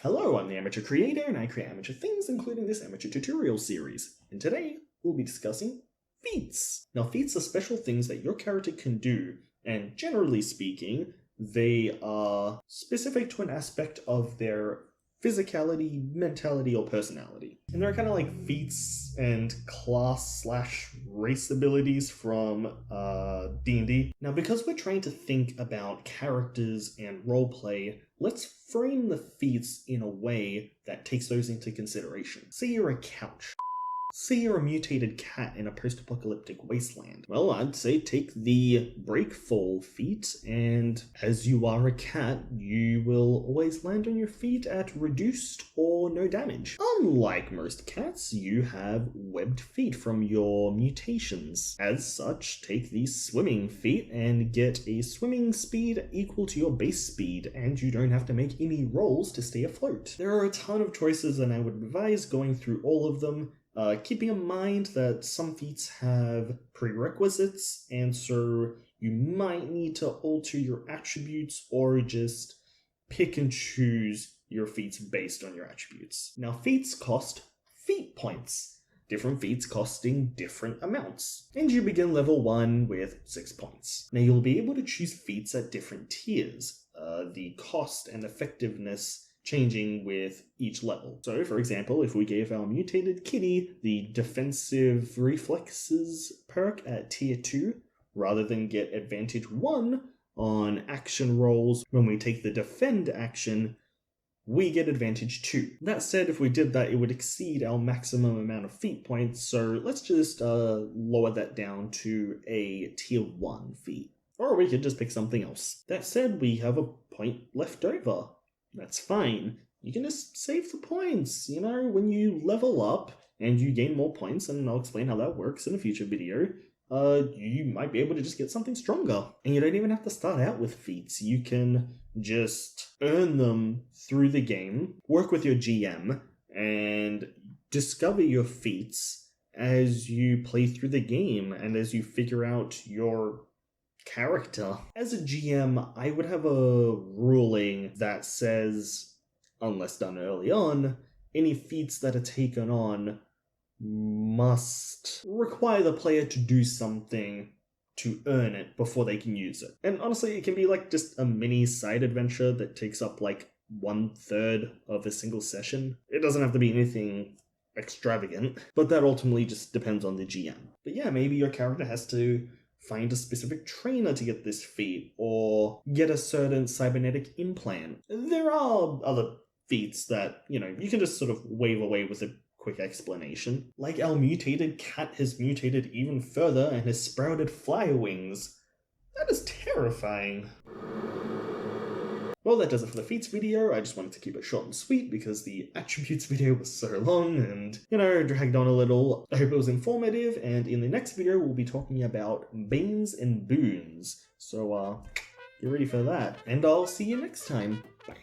Hello, I'm the Amateur Creator, and I create amateur things, including this amateur tutorial series. And today, we'll be discussing feats. Now, feats are special things that your character can do, and generally speaking, they are specific to an aspect of their physicality, mentality, or personality. And they're kind of like feats and class/race abilities from D&D. Now, because we're trying to think about characters and roleplay, let's frame the feats in a way that takes those into consideration. Say you're a couch. Say you're a mutated cat in a post-apocalyptic wasteland. Well, I'd say take the breakfall feat, and as you are a cat, you will always land on your feet at reduced or no damage. Unlike most cats, you have webbed feet from your mutations. As such, take the swimming feat and get a swimming speed equal to your base speed, and you don't have to make any rolls to stay afloat. There are a ton of choices, and I would advise going through all of them. Keeping in mind that some feats have prerequisites, and so you might need to alter your attributes or just pick and choose your feats based on your attributes. Now, feats cost feat points, different feats costing different amounts, and you begin level 1 with 6 points. Now, you'll be able to choose feats at different tiers, the cost and effectiveness changing with each level. So, for example, if we gave our mutated kitty the defensive reflexes perk at tier 2, rather than get advantage 1 on action rolls when we take the defend action, we get advantage 2. That said, if we did that, it would exceed our maximum amount of feat points, so let's just lower that down to a tier 1 feat. Or we could just pick something else. That said, we have a point left over. That's fine. You can just save the points. You know, when you level up and you gain more points, and I'll explain how that works in a future video, you might be able to just get something stronger. And you don't even have to start out with feats. You can just earn them through the game, work with your GM, and discover your feats as you play through the game and as you figure out your character. As a GM, I would have a ruling that says, unless done early on, any feats that are taken on must require the player to do something to earn it before they can use it. And honestly, it can be like just a mini side adventure that takes up like 1/3 of a single session. It doesn't have to be anything extravagant, but that ultimately just depends on the GM. But yeah, maybe your character has to find a specific trainer to get this feat, or get a certain cybernetic implant. There are other feats that, you can just sort of wave away with a quick explanation. Like our mutated cat has mutated even further and has sprouted flyer wings. That is terrifying. Well, that does it for the feats video. I just wanted to keep it short and sweet because the attributes video was so long and, dragged on a little. I hope it was informative, and in the next video we'll be talking about banes and boons. So, get ready for that, and I'll see you next time. Bye.